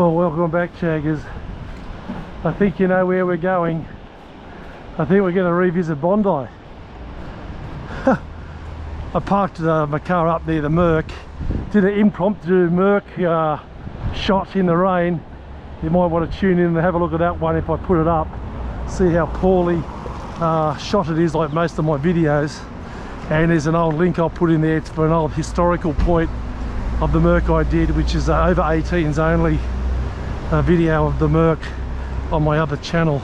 Well, welcome back, Shaggers. I think you know where we're going. I think we're going to revisit Bondi. I parked my car up near the Merc, did an impromptu Merc shot in the rain. You might want to tune in and have a look at that one if I put it up. See how poorly shot it is, like most of my videos. And there's an old link I'll put in there for an old historical point of the Merc I did, which is over 18s only video of the Merc on my other channel.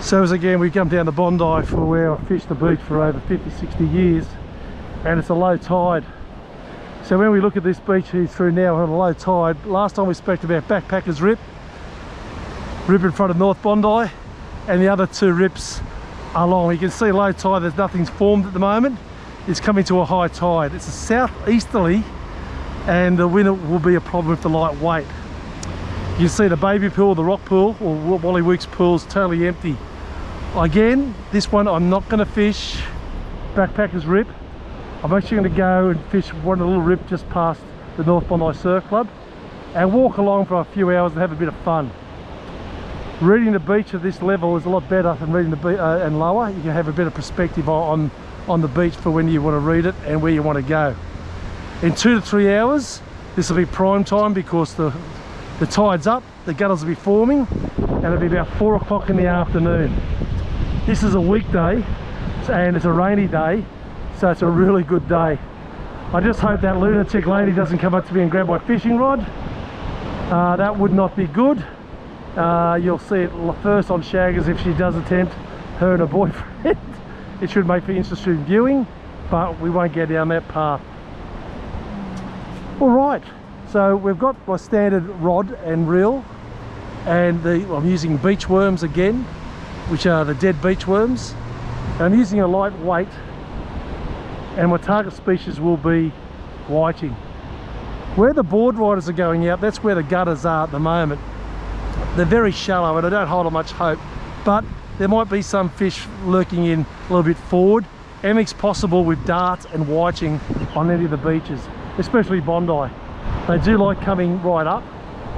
So as again, we come down to Bondi for where I fished the beach for over 50-60 years, and it's a low tide. So when we look at this beach here through now on a low tide, last time we spoke about Backpackers Rip in front of North Bondi, and the other two rips are long. You can see low tide, there's nothing's formed at the moment. It's coming to a high tide. It's a southeasterly, and the wind will be a problem with the light weight. You can see the baby pool, the rock pool, or Wally Weeks pool is totally empty. Again, this one I'm not going to fish Backpackers Rip. I'm actually going to go and fish one little rip just past the North Bondi Surf Club and walk along for a few hours and have a bit of fun. Reading the beach at this level is a lot better than reading the beach and lower. You can have a better perspective on the beach for when you want to read it and where you want to go. In 2 to 3 hours, this will be prime time because the tide's up, the gutters will be forming, and it'll be about 4 o'clock in the afternoon. This is a weekday and it's a rainy day, so it's a really good day. I just hope that lunatic lady doesn't come up to me and grab my fishing rod. That would not be good. You'll see it first on Shaggers if she does attempt, her and her boyfriend. It should make for interesting viewing, but we won't go down that path. Alright, so we've got my standard rod and reel, and I'm using beach worms again, which are the dead beach worms. I'm using a light weight, and my target species will be whiting. Where the board riders are going out, that's where the gutters are at the moment. They're very shallow and I don't hold much hope, but there might be some fish lurking in a little bit forward. Anything's possible with darts and whiting on any of the beaches, especially Bondi. They do like coming right up,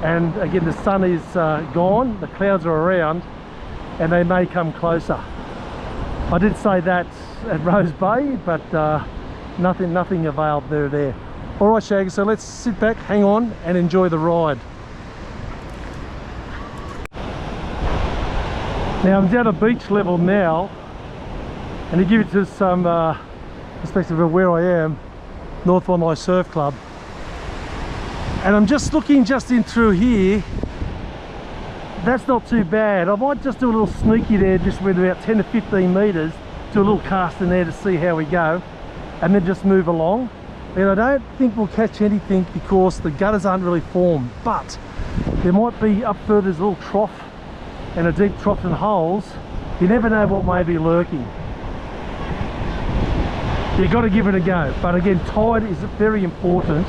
and again the sun is gone, the clouds are around, and they may come closer. I did say that at Rose Bay, but nothing availed there. Alright Shag, so let's sit back, hang on and enjoy the ride. Now I'm down at beach level now, and to give you just some perspective of where I am, North Bondi Surf Club, and I'm just looking just in through here. That's not too bad. I might just do a little sneaky there, just with about 10 to 15 meters, do a little cast in there to see how we go, and then just move along. And I don't think we'll catch anything because the gutters aren't really formed, but there might be up further, there's a little trough and a deep trough and holes. You never know what may be lurking. You've got to give it a go, but again, tide is very important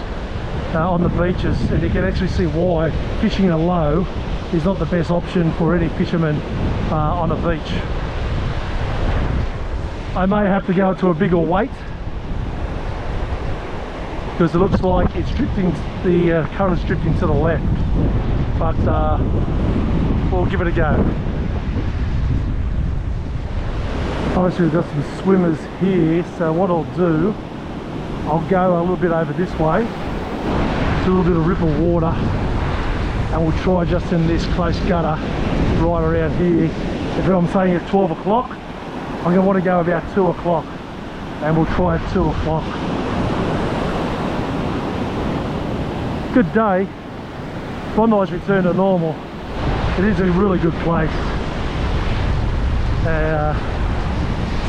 on the beaches, and you can actually see why fishing a low is not the best option for any fisherman on a beach. I may have to go to a bigger weight because it looks like it's drifting, the current's drifting to the left, but we'll give it a go. Obviously we've got some swimmers here, so what I'll do, I'll go a little bit over this way, do a little bit of ripple water, and we'll try just in this close gutter right around here. If I'm saying at 12 o'clock, I'm going to want to go about 2 o'clock, and we'll try at 2 o'clock. Good day. Bondi's returned to normal. It is a really good place.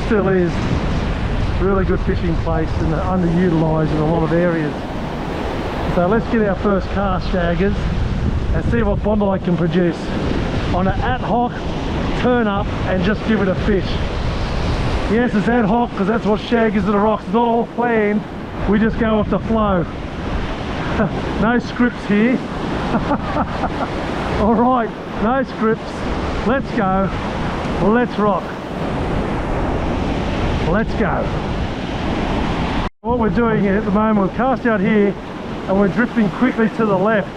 Still is a really good fishing place and underutilised in a lot of areas. So let's get our first cast, Shaggers, and see what Bondi can produce on an ad hoc turn up and just give it a fish. Yes, it's ad hoc because that's what Shag is to the rocks. It's not all planned, we just go off the flow. No scripts here. Alright, no scripts. Let's go. Let's rock. Let's go. What we're doing at the moment, we've cast out here and we're drifting quickly to the left.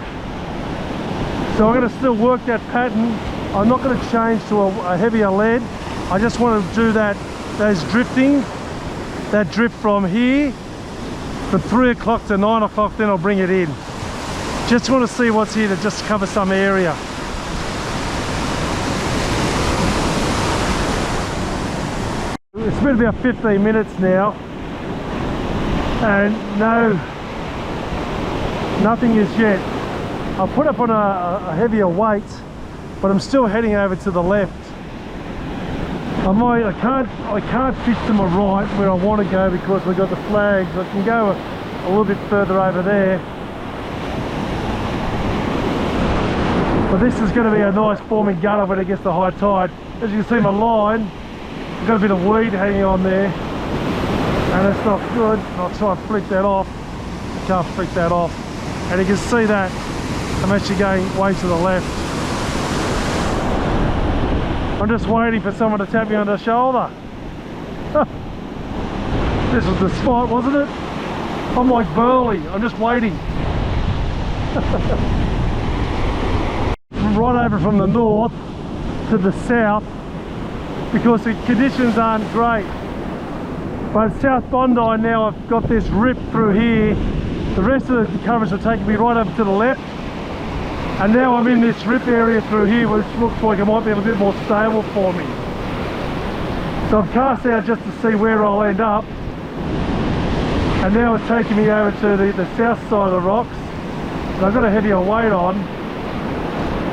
So I'm going to still work that pattern. I'm not going to change to a heavier lead. I just want to do those drifting, that drift from here from 3 o'clock to 9 o'clock, then I'll bring it in. Just want to see what's here to just cover some area. It's been about 15 minutes now, and nothing is yet. I'll put up on a heavier weight, but I'm still heading over to the left. I can't fish to my right where I want to go because we've got the flags. I can go a little bit further over there. But this is going to be a nice forming gutter when it gets to high tide. As you can see, my line, I've got a bit of weed hanging on there, and it's not good. I'll try and flick that off. I can't flick that off. And you can see that I'm actually going way to the left. I'm just waiting for someone to tap me on the shoulder. This was the spot, wasn't it? I'm like Burley, I'm just waiting. Right over from the north to the south, because the conditions aren't great. But South Bondi now, I've got this rip through here. The rest of the currents are taking me right over to the left. And now I'm in this rip area through here, which looks like it might be a little bit more stable for me. So I've cast out just to see where I'll end up. And now it's taking me over to the south side of the rocks. And I've got a heavier weight on.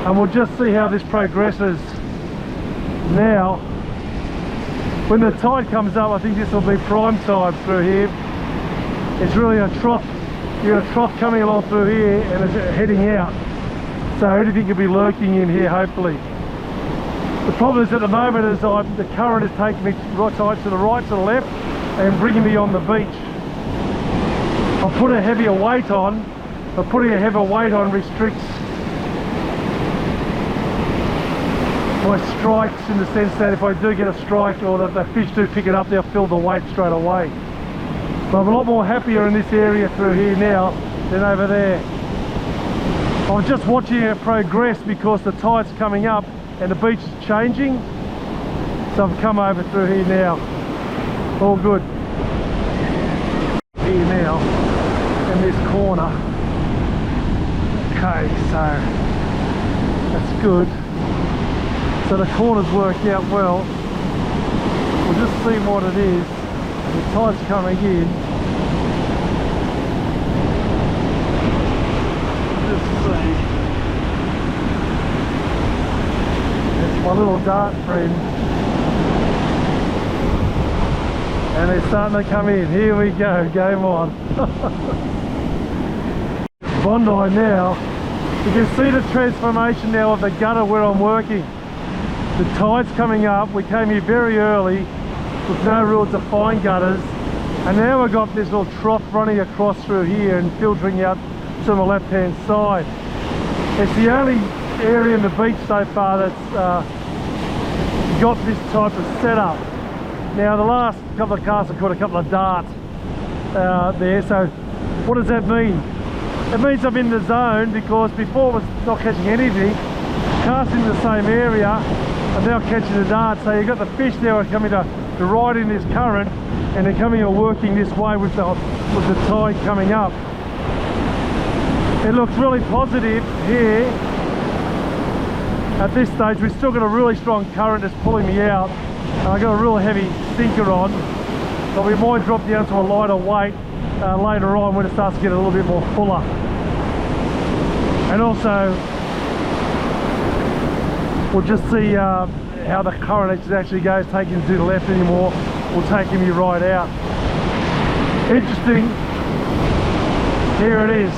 And we'll just see how this progresses. Now, when the tide comes up, I think this will be prime time through here. It's really a trough. You've got a trough coming along through here and it's heading out. So anything could be lurking in here, hopefully. The problem is at the moment is the current is taking me right to the right, to the left, and bringing me on the beach. I'll put a heavier weight on, but putting a heavier weight on restricts my strikes, in the sense that if I do get a strike or that the fish do pick it up, they'll fill the weight straight away. But I'm a lot more happier in this area through here now than over there. I'm just watching it progress because the tide's coming up and the beach is changing. So I've come over through here now. All good. Here now, in this corner. Okay, so that's good. So the corners work out well. We'll just see what it is. The tide's coming in. My little dart friend, and they're starting to come in. Here we go, game on. Bondi now, you can see the transformation now of the gutter where I'm working. The tide's coming up. We came here very early with no real defined gutters, and now we've got this little trough running across through here and filtering out to the left hand side. It's the only area in the beach so far that's got this type of setup. Now the last couple of casts I caught a couple of darts there, so what does that mean? It means I'm in the zone, because before I was not catching anything, casting in the same area, I'm now catching the dart. So you've got the fish there are coming to ride in this current, and they're coming and working this way with the tide coming up. It looks really positive here. At this stage we've still got a really strong current that's pulling me out, and I've got a real heavy sinker on, but we might drop down to a lighter weight later on when it starts to get a little bit more fuller. And also we'll just see how the current actually goes. Taking to the left anymore will taking me right out. Interesting. Here it is.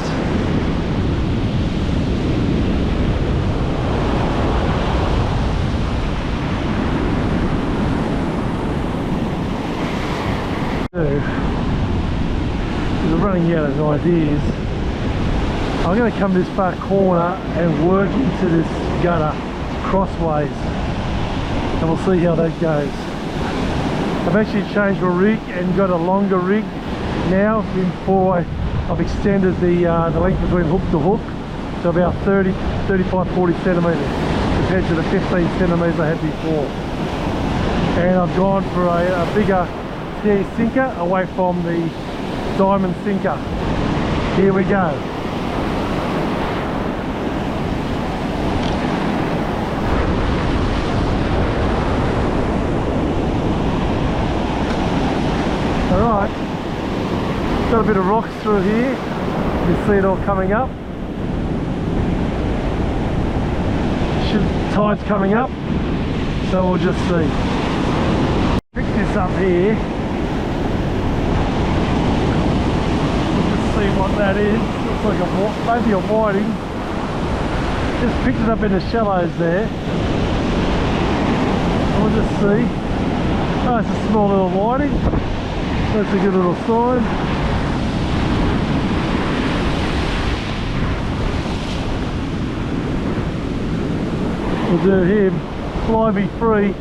We're running out of ideas. I'm going to come this far corner and work into this gutter crossways, and we'll see how that goes. I've actually changed my rig and got a longer rig now before I I've extended the length between hook to hook to about 40 centimetres compared to the 15 centimetres I had before. And I've gone for a bigger sinker away from the diamond sinker. Here we go. Alright, got a bit of rocks through here. You can see it all coming up. Tide's coming up, so we'll just see. Pick this up here. See what that is. Looks like maybe a whiting. Just picked it up in the shallows there. We'll just see. Oh, it's a small little whiting. That's a good little sign. We'll do him. Fly me free.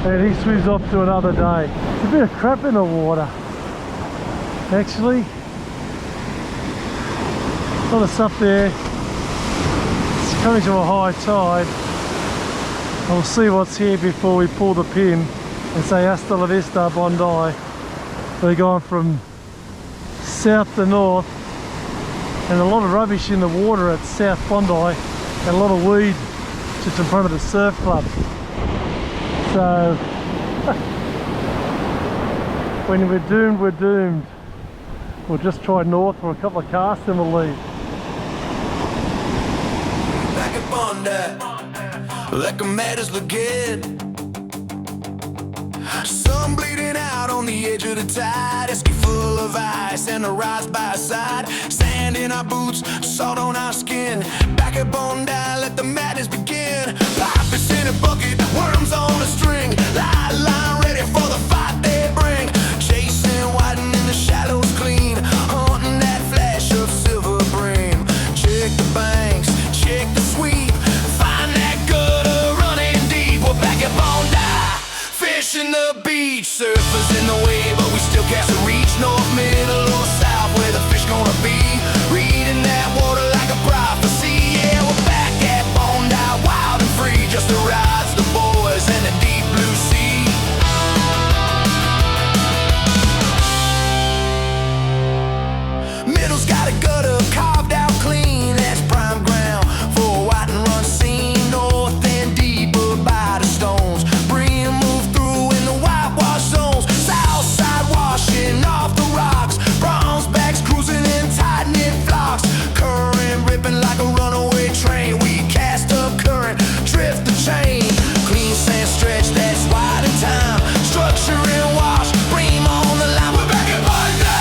And he swims off to another day. There's a bit of crap in the water, actually. A lot of stuff there. It's coming to a high tide. We'll see what's here before we pull the pin and say hasta la vista, Bondi. We're going from south to north, and a lot of rubbish in the water at South Bondi, and a lot of weed just in front of the surf club. So when we're doomed, we're doomed. We'll just try north for a couple of casts and we'll leave. Back at Bondi, like a matters look good. Sun bleeding out on the edge of the tide. Esky full of ice and a rise by our side. Sand in our boots, salt on our skin. Back at Bondi, let the madness begin. Life is in a bucket, worms on a string. Line ready for the fight they bring. Chasing, widening the shallows clean. Hunting that flash of silver bream. Check the banks, check the sweep. Find that gutter running deep. We're back at Bondi, fishing the beach. Surfers in the way, but we still cast a reach. North, middle, or south, where the fish gonna be. Reading that water like a prophecy. Yeah, we're back at Bondi, wild and free. Just to rise the boys and the deep blue sea. Middle's got a gutter carved out clean. That's prime ground for a white and run scene. North and deeper by the stones. Bring move through in the whitewash zones. South side washing off the rocks. Bronze backs cruising in tight knit flocks. Current ripping like a runaway train. We cast up current, drift the chain. Clean sand stretch that's wide in time. Structure and wash, bream on the line. We're back at Bondi,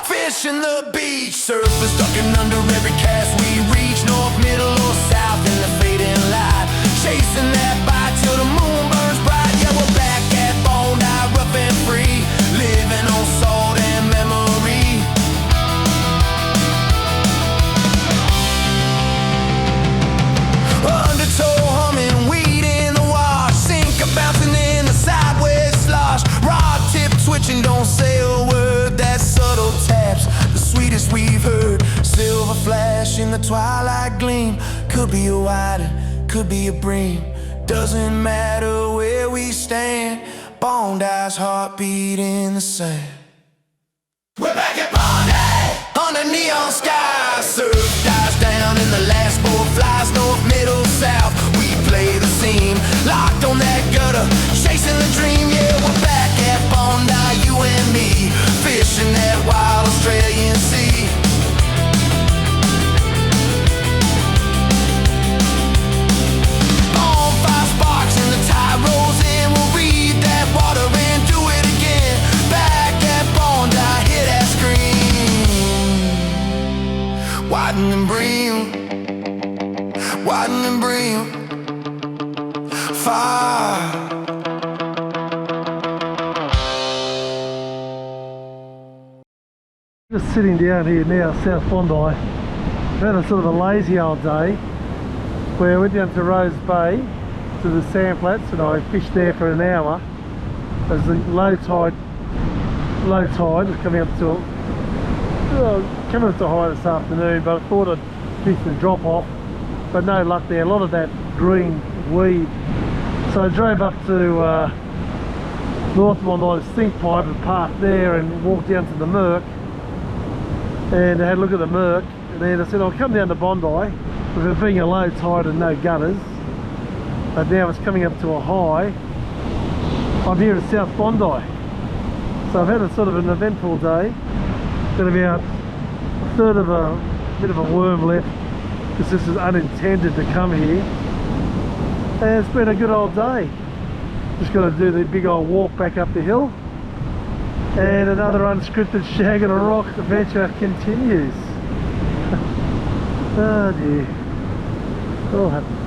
fishing the beach. Surfers ducking under every cast we reach. North, middle, or south in the fading light. Chasing that bite till the moon burns bright. Yeah, we're back at Bondi, rough and free. Living on salt and memory. Undertow humming, weed in the wash. Sinker bouncing in the sideways slosh. Rod tip twitching, don't say a word. That subtle taps, the sweetest we've heard. Silver flash in the twilight gleam. Could be a whiting, could be a bream. Doesn't matter where we stand. Bondi's heartbeat in the sand. We're back at Bondi, under neon skies. Surf dies down and the last boat flies. North, middle, south, we play the scene. Locked on that gutter, chasing the dream. Yeah, we're back at Bondi, you and me. Fishing that wild Australian sea. Bonfire sparks and the tide rolls in. We'll read that water and do it again. Back at Bondi, hear that scream. Widen and bream, widen and bream. Fire. Just sitting down here now, South Bondi. We've had a sort of a lazy old day where I went down to Rose Bay to the sand flats and I fished there for an hour. As the low tide was coming up to coming up to high this afternoon, but I thought I'd fish the drop off, but no luck there. A lot of that green weed. So I drove up to North Bondi sink pipe and parked there and walked down to the Merc and had a look at the Merc, and then I said I'll come down to Bondi with it being a low tide and no gutters, but now it's coming up to a high. I'm here at South Bondi, so I've had a sort of an eventful day. Got about a third of a bit of a worm left because this is unintended to come here, and it's been a good old day. Just got to do the big old walk back up the hill, and another unscripted shag and a rock adventure continues. Oh dear, all happens.